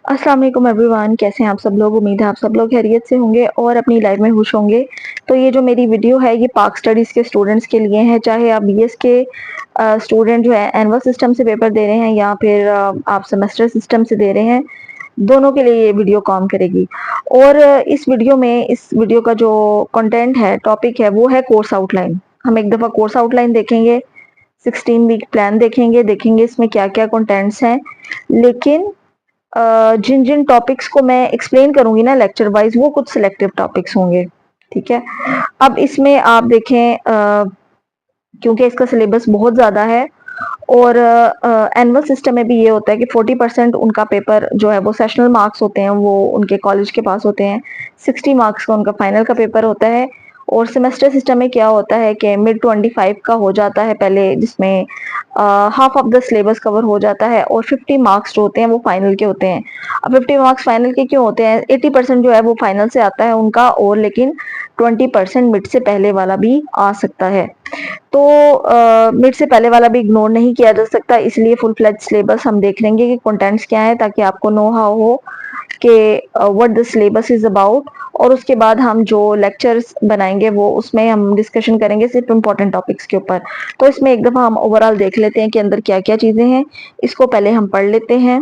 अस्सलाम वालेकुम एवरीवन, कैसे हैं आप सब लोग। उम्मीद है आप सब लोग खैरियत से होंगे और अपनी लाइफ में खुश होंगे। तो ये जो मेरी वीडियो है ये पाक स्टडीज़ के स्टूडेंट्स के लिए है, चाहे आप बीएस के स्टूडेंट जो है एनुअल सिस्टम से पेपर दे रहे हैं या फिर आप सेमेस्टर सिस्टम से दे रहे हैं, दोनों के लिए ये वीडियो काम करेगी। और इस वीडियो का जो कंटेंट है, टॉपिक है, वो है कोर्स आउटलाइन। हम एक दफ़ा कोर्स आउटलाइन देखेंगे, 16 वीक प्लान देखेंगे इसमें क्या-क्या कंटेंट्स हैं। लेकिन जिन जिन टॉपिक्स को मैं एक्सप्लेन करूंगी ना लेक्चर वाइज, वो कुछ सिलेक्टिव टॉपिक्स होंगे। ठीक है। अब इसमें आप देखें, क्योंकि इसका सिलेबस बहुत ज़्यादा है और एनुअल सिस्टम में भी ये होता है कि 40% उनका पेपर जो है वो सेशनल मार्क्स होते हैं, वो उनके कॉलेज के पास होते हैं। 60 मार्क्स का उनका फाइनल का पेपर होता है। और सेमेस्टर सिस्टम में क्या होता है कि मिड 25 का हो जाता है पहले, जिसमें half of the syllabus cover हो जाता है और 50 मार्क्स जो होते हैं वो फाइनल के होते हैं। अब 50 मार्क्स फाइनल के क्यों होते हैं? 80% जो है वो फाइनल से आता है उनका, और लेकिन 20% मिड से पहले वाला भी आ सकता है। तो मिड से पहले वाला भी इग्नोर नहीं किया जा सकता, इसलिए फुल फ्लेज सिलेबस हम देख लेंगे कि कंटेंट्स क्या है, ताकि आपको नो हाउ हो कि what the syllabus is about. और उसके बाद हम जो लेक्चर्स बनाएंगे वो उसमें हम डिस्कशन करेंगे सिर्फ इम्पोर्टेंट टॉपिक्स के ऊपर। तो इसमें एक दफ़ा हम ओवरऑल देख लेते हैं कि अंदर क्या क्या चीज़ें हैं। इसको पहले हम पढ़ लेते हैं।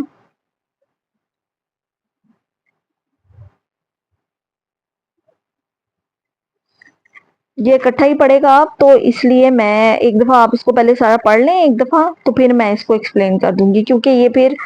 ये इकट्ठा ही पढ़ेगा आप, तो इसलिए मैं एक दफ़ा, आप इसको पहले सारा पढ़ लें एक दफ़ा, तो फिर मैं इसको एक्सप्लेन कर दूंगी, क्योंकि ये फिर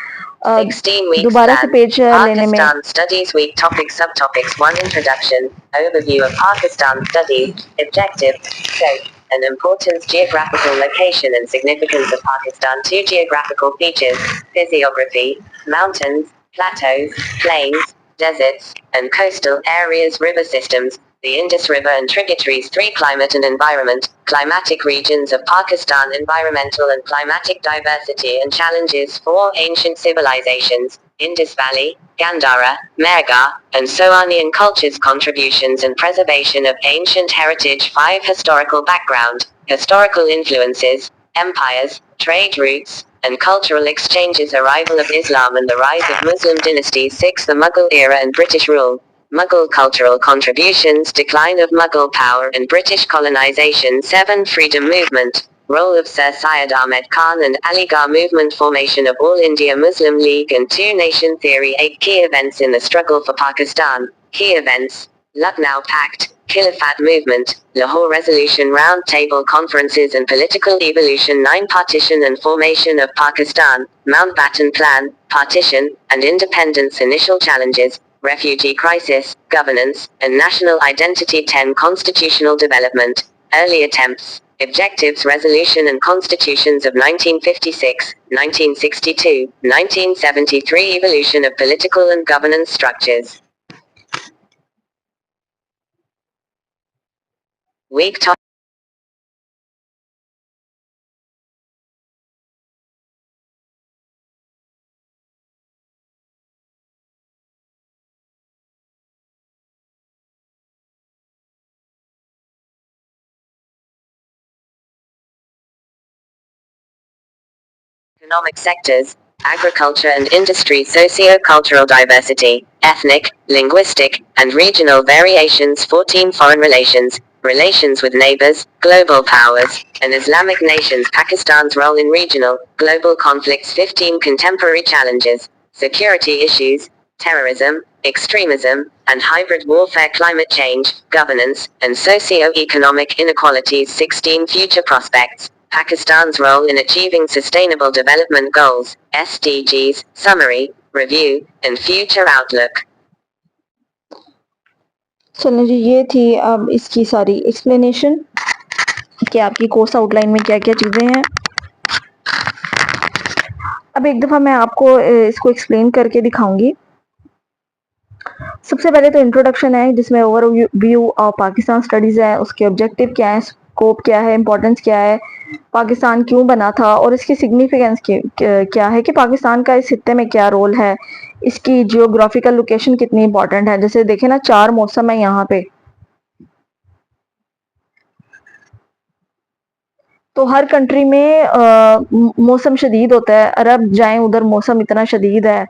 दोबारा से पेज लेने में। Pakistan Studies Week Topics Subtopics 1 Introduction Overview of Pakistan Studies Objective Scope and Importance Geographical Location and Significance of Pakistan 2 Geographical Features Physiography Mountains, Plateaus, Plains, Deserts, and Coastal Areas River Systems the Indus River and tributaries 3 Climate and Environment, Climatic Regions of Pakistan Environmental and Climatic Diversity and Challenges 4 Ancient Civilizations, Indus Valley, Gandhara, Mehrgarh, and Soanian Cultures Contributions and Preservation of Ancient Heritage 5 Historical Background, Historical Influences, Empires, Trade Routes, and Cultural Exchanges Arrival of Islam and the Rise of Muslim Dynasties 6 The Mughal Era and British Rule Mughal cultural contributions, decline of Mughal power and British colonization 7 Freedom movement, role of Sir Syed Ahmed Khan and Aligarh movement formation of All India Muslim League and Two Nation Theory 8 Key events in the struggle for Pakistan, key events, Lucknow Pact, Khilafat movement, Lahore Resolution Round Table Conferences and Political Evolution 9 Partition and Formation of Pakistan, Mountbatten Plan, Partition, and Independence Initial Challenges, Refugee Crisis, Governance, and National Identity 10 Constitutional Development, Early Attempts, Objectives Resolution and Constitutions of 1956, 1962, 1973 Evolution of Political and Governance Structures. Week top economic sectors, agriculture and industry socio-cultural diversity, ethnic, linguistic, and regional variations 14 foreign relations, relations with neighbors, global powers, and Islamic nations Pakistan's role in regional, global conflicts 15 contemporary challenges, security issues, terrorism, extremism, and hybrid warfare climate change, governance, and socio-economic inequalities 16 future prospects, Pakistan's role in achieving Sustainable Development Goals, SDGs, Summary, Review, and Future Outlook. चलिए जी, ये थी अब इसकी सारी explanation कि आपकी course outline में क्या क्या चीज़ें हैं। अब एक दफ़ा मैं आपको इसको एक्सप्लेन करके दिखाऊंगी। सबसे पहले तो इंट्रोडक्शन है, जिसमें ओवरव्यू ऑफ पाकिस्तान स्टडीज़ है, उसके ऑब्जेक्टिव क्या है, स्कोप क्या है, इंपॉर्टेंस क्या है, पाकिस्तान क्यों बना था और इसकी सिग्निफिकेंस क्या है कि पाकिस्तान का इस खित्ते में क्या रोल है, इसकी जियोग्राफिकल लोकेशन कितनी इंपॉर्टेंट है। जैसे देखें ना, 4 मौसम है यहाँ पे, तो हर कंट्री में मौसम शदीद होता है। अरब जाएं, उधर मौसम इतना शदीद है,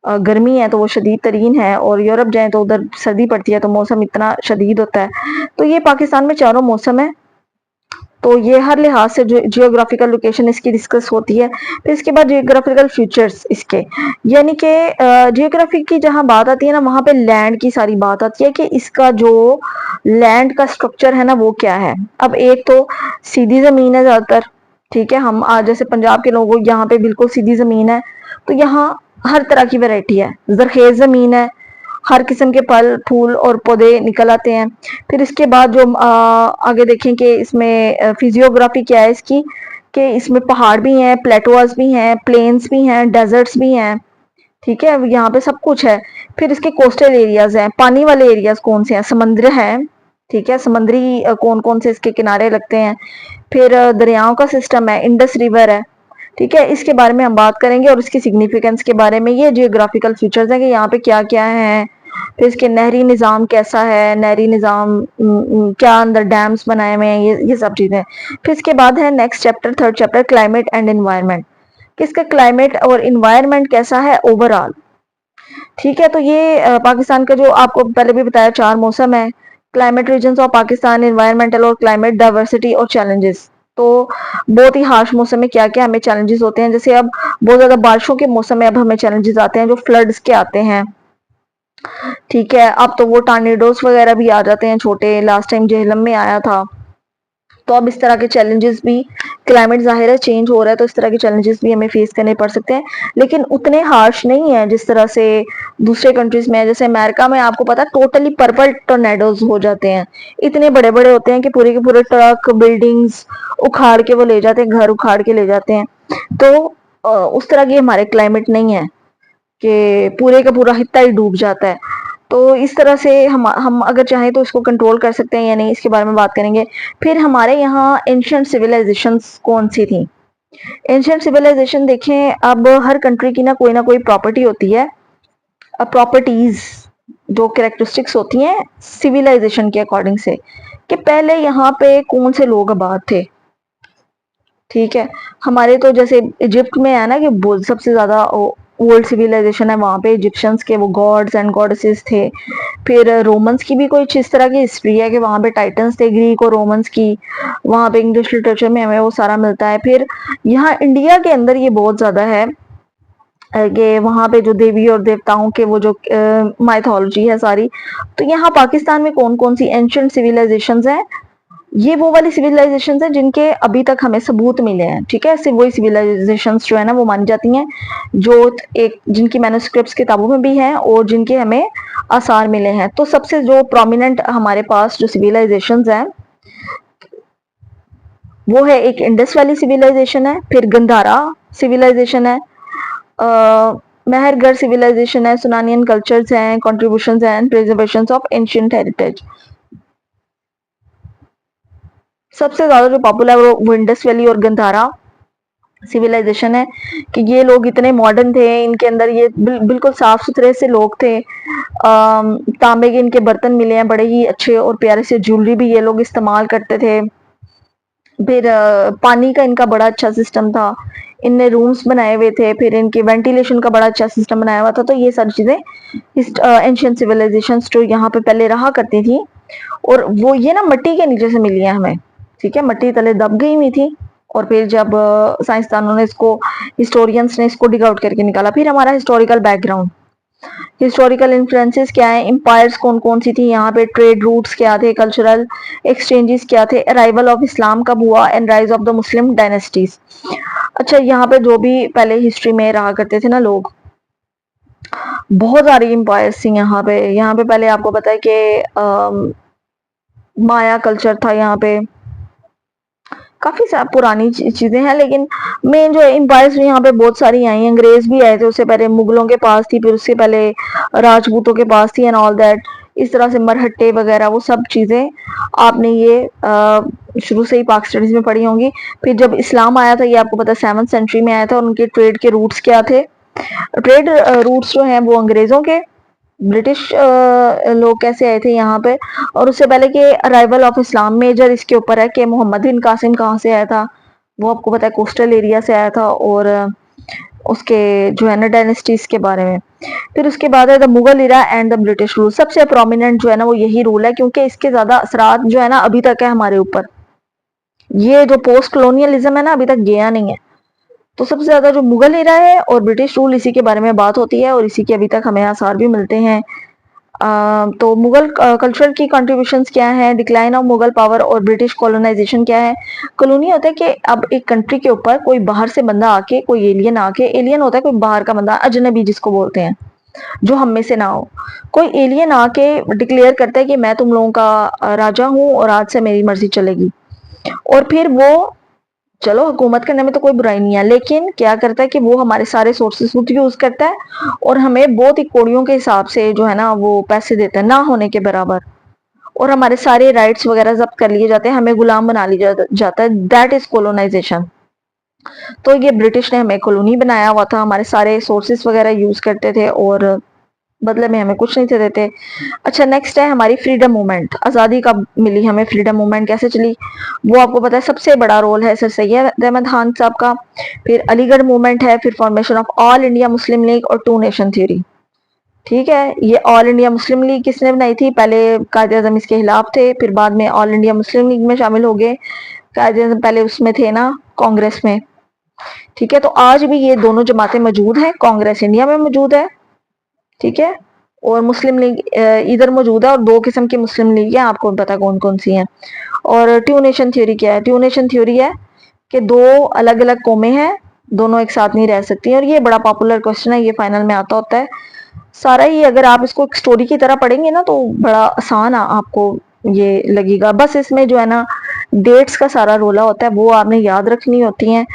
गर्मी है तो वो शदीद तरीन है, और यूरोप जाएँ तो उधर सर्दी पड़ती है तो मौसम इतना शदीद होता है। तो ये पाकिस्तान में चारों मौसम है, तो ये हर लिहाज से जो जियोग्राफिकल लोकेशन इसकी डिस्कस होती है। फिर इसके बाद जियोग्राफिकल फीचर्स इसके, यानी कि जियोग्राफी की जहाँ बात आती है ना, वहाँ पे लैंड की सारी बात आती है कि इसका जो लैंड का स्ट्रक्चर है ना वो क्या है। अब एक तो सीधी ज़मीन है ज़्यादातर, ठीक है, हम आज जैसे पंजाब के लोगों यहाँ पे बिल्कुल सीधी ज़मीन है, तो यहाँ हर तरह की वैरायटी है। ज़रखेज़ ज़मीन है, हर किस्म के फल फूल और पौधे निकल आते हैं। फिर इसके बाद जो आगे देखें कि इसमें फिजियोग्राफी क्या है इसकी, कि इसमें पहाड़ भी हैं, प्लेटोज भी हैं, प्लेन्स भी हैं, डेजर्ट्स भी हैं, ठीक है, यहाँ पे सब कुछ है। फिर इसके कोस्टल एरियाज हैं, पानी वाले एरियाज कौन से हैं, समुद्र है, ठीक है, समुद्री कौन कौन से इसके किनारे लगते हैं। फिर दरियाओं का सिस्टम है, इंडस रिवर है, ठीक है, इसके बारे में हम बात करेंगे और इसकी सिग्निफिकेंस के बारे में। ये जियोग्राफिकल फीचर्स हैं कि यहाँ पे क्या क्या है। फिर इसके नहरी निज़ाम कैसा है, नहरी निज़ाम क्या अंदर डैम्स बनाए हुए हैं, ये सब चीज़ें। फिर इसके बाद है next chapter, third chapter, climate and environment, कि इसका क्लाइमेट और इन्वायरमेंट कैसा है ओवरऑल, ठीक है। तो ये पाकिस्तान का जो आपको पहले भी बताया 4 मौसम है, climate regions of Pakistan, environmental और क्लाइमेट डाइवर्सिटी और चैलेंजेस। तो बहुत ही हार्श मौसम में क्या क्या हमें चैलेंजेस होते हैं, जैसे अब बहुत ज्यादा बारिशों के मौसम में अब हमें चैलेंजेस आते हैं जो फ्लड्स के आते हैं, ठीक है। अब तो वो टार्नेडोस वगैरह भी आ जाते हैं छोटे, लास्ट टाइम जेहलम में आया था। तो अब इस तरह के चैलेंजेस भी, क्लाइमेट ज़ाहिर है चेंज हो रहा है तो इस तरह के चैलेंजेस भी हमें फेस करने पड़ सकते हैं, लेकिन उतने हार्श नहीं है जिस तरह से दूसरे कंट्रीज में है। जैसे अमेरिका में आपको पता है टोटली पर्पल टोर्नेडोज हो जाते हैं, इतने बड़े बड़े होते हैं कि पूरे के पूरे ट्रक बिल्डिंग्स उखाड़ के वो ले जाते हैं, घर उखाड़ के ले जाते हैं। तो उस तरह की हमारे क्लाइमेट नहीं है कि पूरे का पूरा हिस्सा ही डूब जाता है। तो इस तरह से हम अगर चाहें तो इसको कंट्रोल कर सकते हैं या नहीं, इसके बारे में बात करेंगे। फिर हमारे यहाँ एंशिएंट सिविलाइजेशंस कौन सी थी। एंशिएंट सिविलाइजेशन देखें, अब हर कंट्री की ना कोई प्रॉपर्टी होती है, प्रॉपर्टीज जो कैरेक्टरिस्टिक्स होती हैं सिविलाइजेशन के अकॉर्डिंग से, कि पहले यहाँ पे कौन से लोग आबाद थे, ठीक है। हमारे तो जैसे इजिप्ट में है ना कि सबसे ज्यादा ओल्ड सिविलाइजेशन है, वहां पे इजिप्शियंस के वो गॉड्स एंड गॉडेसेस थे। फिर रोमन्स की भी कोई इस तरह की हिस्ट्री है कि वहां पे टाइटन्स थे, ग्रीक और रोमन्स की, वहां पे इंग्लिश लिटरेचर में हमें वो सारा मिलता है। फिर यहाँ इंडिया के अंदर ये बहुत ज्यादा है कि वहां पे जो देवी और देवताओं के वो जो माइथोलॉजी है सारी। तो यहाँ पाकिस्तान में कौन कौन सी एंशिएंट सिविलाइजेशंस हैं, ये वो वाली सिविलाइजेशंस हैं जिनके अभी तक हमें सबूत मिले हैं, ठीक है। सिर्फ वही सिविलाइजेशंस जो है ना वो मानी जाती हैं जो एक जिनकी मैन्युस्क्रिप्ट्स किताबों में भी हैं और जिनके हमें आसार मिले हैं। तो सबसे जो प्रोमिनेंट हमारे पास जो सिविलाइजेशंस हैं वो है, एक इंडस वैली सिविलाइजेशन है, फिर गंधारा सिविलाइजेशन है, मेहरगढ़ सिविलाइजेशन है, सुनानियन कल्चर्स हैं, कॉन्ट्रीब्यूशंस हैं, प्रिजर्वेशन ऑफ एंशिएंट हेरिटेज। सबसे ज्यादा जो पॉपुलर वो इंडस वैली और गंधारा सिविलाइजेशन है, कि ये लोग इतने मॉडर्न थे, इनके अंदर ये बिल्कुल साफ सुथरे से लोग थे। तांबे के इनके बर्तन मिले हैं, बड़े ही अच्छे और प्यारे से ज्वेलरी भी ये लोग इस्तेमाल करते थे। फिर पानी का इनका बड़ा अच्छा सिस्टम था, इनने रूम्स बनाए हुए थे, फिर इनके वेंटिलेशन का बड़ा अच्छा सिस्टम बनाया हुआ था। तो ये सारी चीजें एंशिएंट सिविलाइजेशन जो यहाँ पे पहले रहा करती थी, और वो ये ना मिट्टी के नीचे से मिली है हमें, ठीक है, मिट्टी तले दब गई हुई थी, और फिर जब साइंसदानों ने इसको, हिस्टोरियंस ने इसको डिग आउट करके निकाला। फिर हमारा हिस्टोरिकल बैकग्राउंड, हिस्टोरिकल इन्फ्लुएंसेस क्या है, एम्पायर्स कौन कौन सी थी यहाँ पे, ट्रेड रूट्स क्या थे, कल्चरल एक्सचेंजेस क्या थे, अराइवल ऑफ इस्लाम कब हुआ, and rise of the Muslim dynasties. अच्छा, यहाँ पे जो भी पहले हिस्ट्री में रहा करते थे ना लोग, बहुत सारी एम्पायर्स थी यहाँ पे पहले आपको पता है कि माया कल्चर था यहाँ पे, काफी पुरानी चीजें हैं, लेकिन मेन जो एम्पायर्स यहाँ पे बहुत सारी आई हैं। अंग्रेज भी आए थे, उससे पहले मुगलों के पास थी, फिर उससे पहले राजपूतों के पास थी एंड ऑल दैट। इस तरह से मरहट्टे वगैरह वो सब चीजें आपने ये शुरू से ही पाक स्टडीज में पढ़ी होंगी। फिर जब इस्लाम आया था, ये आपको पता 7th सेंचुरी में आया था, और उनके ट्रेड के रूट्स क्या थे। ट्रेड रूट्स जो हैं वो अंग्रेजों के, ब्रिटिश लोग कैसे आए थे यहाँ पे, और उससे पहले के अराइवल ऑफ इस्लाम मेजर इसके ऊपर है कि मोहम्मद बिन कासिम कहाँ से आया था, वो आपको पता है कोस्टल एरिया से आया था, और उसके जो है ना डायनेस्टीज के बारे में। फिर उसके बाद है the Mughal era and the British rule. सबसे प्रोमिनेंट जो है ना वो यही रूल है, क्योंकि इसके ज्यादा असरात जो है ना अभी तक है हमारे ऊपर। ये जो पोस्ट कॉलोनियलिज्म है ना अभी तक गया नहीं है। तो सबसे ज्यादा जो मुगल इरा है और ब्रिटिश रूल, इसी के बारे में बात होती है और इसी के अभी तक हमें आसार भी मिलते हैं। तो मुगल कल्चर की कंट्रीब्यूशंस क्या है, डिक्लाइन ऑफ मुगल पावर और ब्रिटिश कॉलोनाइजेशन क्या है। कॉलोनी होता है कि अब एक कंट्री के ऊपर कोई बाहर से बंदा आके, कोई एलियन आके, एलियन होता है कोई बाहर का बंदा, अजनबी जिसको बोलते हैं, जो हम में से ना हो, कोई एलियन आके डिक्लेयर करता है कि मैं तुम लोगों का राजा हूँ और आज से मेरी मर्जी चलेगी। और फिर वो, चलो हुकूमत करने में तो कोई बुराई नहीं है, लेकिन क्या करता है कि वो हमारे सारे सोर्सेस खुद यूज करता है और हमें बहुत ही कौड़ियों के हिसाब से जो है ना वो पैसे देता है, ना होने के बराबर। और हमारे सारे राइट्स वगैरह जब्त कर लिए जाते हैं, हमें गुलाम बना लिया जाता है। That is colonisation. तो ये ब्रिटिश ने हमें कॉलोनी बनाया हुआ था, हमारे सारे सोर्सेस वगैरह यूज करते थे और बदले में हमें कुछ नहीं थे देते। अच्छा, नेक्स्ट है हमारी फ्रीडम मूवमेंट। आज़ादी कब मिली हमें, फ्रीडम मूवमेंट कैसे चली, वो आपको पता है। सबसे बड़ा रोल है सर सैयद अहमद खान साहब का। फिर अलीगढ़ मूवमेंट है, फिर formation of all India Muslim league और टू नेशन थ्योरी। ठीक है, ये ऑल इंडिया मुस्लिम लीग किसने बनाई थी, पहले कायदे आजम इसके खिलाफ थे, फिर बाद में ऑल इंडिया मुस्लिम लीग में शामिल हो गए। कायदे आजम पहले उसमें थे ना, कांग्रेस में। ठीक है, तो आज भी ये दोनों जमातें मौजूद हैं, कांग्रेस इंडिया में मौजूद है, ठीक है, और मुस्लिम लीग इधर मौजूद है, और दो किस्म की मुस्लिम लीग है, आपको पता कौन कौन सी हैं। और ट्यू नेशन थ्योरी क्या है, ट्यू नेशन थ्योरी है कि दो अलग अलग कौमें हैं, दोनों एक साथ नहीं रह सकती। और ये बड़ा पॉपुलर क्वेश्चन है, ये फाइनल में आता होता है सारा ही। अगर आप इसको एक स्टोरी की तरह पढ़ेंगे ना तो बड़ा आसान आपको ये लगेगा। बस इसमें जो है ना डेट्स का सारा रोला होता है, वो आपने याद रखनी होती हैं,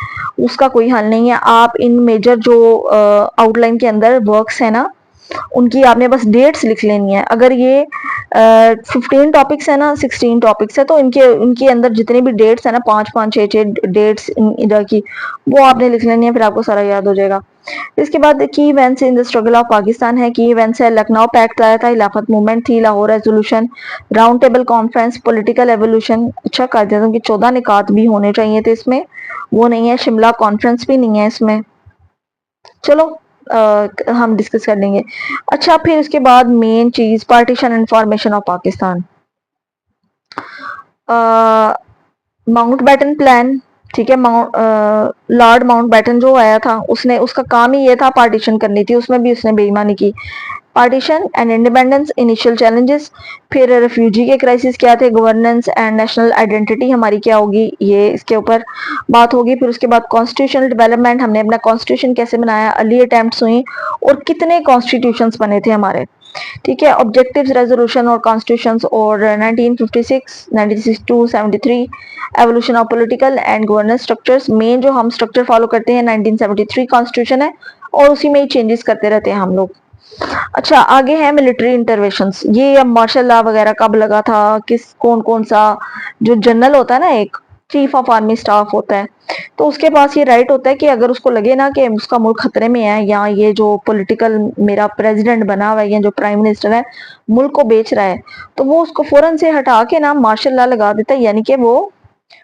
उसका कोई हल नहीं है। आप इन मेजर जो आउटलाइन के अंदर वर्क्स है ना, उनकी आपने बस डेट्स लिख लेनी है। अगर ये 15 टॉपिक्स है ना, 16 टॉपिक्स है, तो इनके इनके अंदर जितने भी डेट्स है ना, 5 5 6 6 डेट्स इधर की, वो आपने लिख लेनी है, फिर आपको सारा याद हो जाएगा। इसके बाद की events in the struggle of Pakistan है। की इवेंट्स है, लखनऊ पैक्ट आया था, खिलाफत मूवमेंट थी, Lahore resolution, round table conference, political evolution. अच्छा, कायदे आज़म के 14 निकात भी होने चाहिए थे इसमें, वो नहीं है। शिमला कॉन्फ्रेंस भी नहीं है इसमें। चलो हम डिस्कस कर लेंगे। अच्छा, फिर उसके बाद मेन चीज, partition and formation of Pakistan, Mountbatten plan. ठीक है, लॉर्ड माउंट बैटन जो आया था, उसने, उसका काम ही ये था पार्टीशन करनी थी, उसमें भी उसने बेईमानी की। Partition and independence, initial challenges, फिर रेफ्यूजी के क्राइसिस क्या थे, गवर्नेंस एंड नेशनल आइडेंटिटी हमारी क्या होगी, ये इसके ऊपर बात होगी। फिर उसके बाद कॉन्स्टिट्यूशनल डेवलपमेंट, हमने अपना कॉन्स्टिट्यूशन कैसे बनाया, अर्ली अटेम्प्ट्स हुई और कितने कॉन्स्टिट्यूशंस बने थे हमारे। ठीक है, ऑब्जेक्टिव्स, रेजोल्यूशन और कॉन्स्टिट्यूशंस, और 1956, 1962, 73, evolution of political and governance structures. Main जो हम स्ट्रक्चर फॉलो करते हैं 1973 कॉन्स्टिट्यूशन है, और उसी में ही चेंजेस करते रहते हैं हम लोग। अच्छा, आगे है मिलिट्री इंटरवेंशंस। ये अब मार्शल लॉ वगैरह कब लगा था, किस कौन कौन सा, जो जनरल होता है ना, एक चीफ ऑफ आर्मी स्टाफ होता है, तो उसके पास ये राइट होता है कि अगर उसको लगे ना कि उसका मुल्क खतरे में है, या ये जो पॉलिटिकल मेरा प्रेसिडेंट बना हुआ है या जो प्राइम मिनिस्टर है मुल्क को बेच रहा है, तो वो उसको फौरन से हटा के ना मार्शल लॉ लगा देता है, यानी कि वो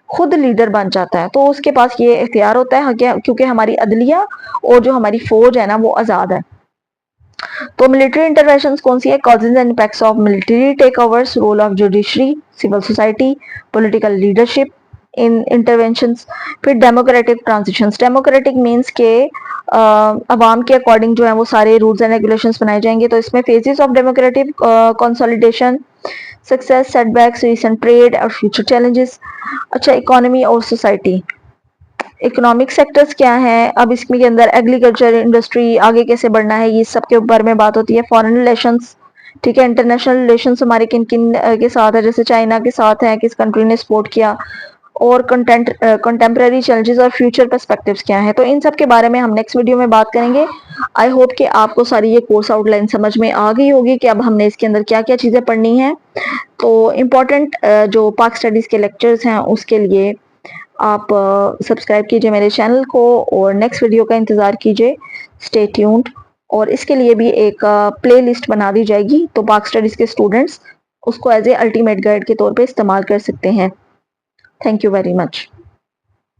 खुद लीडर बन जाता है। तो उसके पास ये इख्तियार होता है, क्योंकि हमारी अदलिया और जो हमारी फौज है ना वो आजाद है। तो मिलिट्री इंटरवेंशन कौन सी है, causes and impacts of military takeovers, role of judiciary, civil society, political leadership in interventions. फिर डेमोक्रेटिक ट्रांजिशंस, डेमोक्रेटिक मींस के अवाम के अकॉर्डिंग जो है वो सारे रूल्स एंड रेगुलेशंस बनाए जाएंगे। तो इसमें phases of democratic consolidation, success, setbacks, recent trade और फ्यूचर चैलेंजेस। अच्छा, इकोनॉमी और सोसाइटी, इकोनॉमिक सेक्टर्स क्या हैं, अब इसमें के अंदर एग्रीकल्चर, इंडस्ट्री, आगे कैसे बढ़ना है, ये सब के बारे में बात होती है। फॉरेन रिलेशंस, ठीक है, इंटरनेशनल रिलेशंस हमारे किन किन के साथ है, जैसे चाइना के साथ है, किस कंट्री ने सपोर्ट किया, और कंटेम्प्रेरी चैलेंजेस और फ्यूचर पर्सपेक्टिव्स क्या है। तो इन सब के बारे में हम नेक्स्ट वीडियो में बात करेंगे। आई होप कि आपको सारी ये कोर्स आउटलाइन समझ में आ गई होगी कि अब हमने इसके अंदर क्या क्या चीज़ें पढ़नी है। तो इम्पोर्टेंट जो पाक स्टडीज़ के लेक्चर्स हैं उसके लिए आप सब्सक्राइब कीजिए मेरे चैनल को, और नेक्स्ट वीडियो का इंतज़ार कीजिए। Stay tuned. और इसके लिए भी एक प्ले लिस्ट बना दी जाएगी, तो पाक स्टडीज़ के स्टूडेंट्स उसको एज ए अल्टीमेट गाइड के तौर पे इस्तेमाल कर सकते हैं। Thank you very much.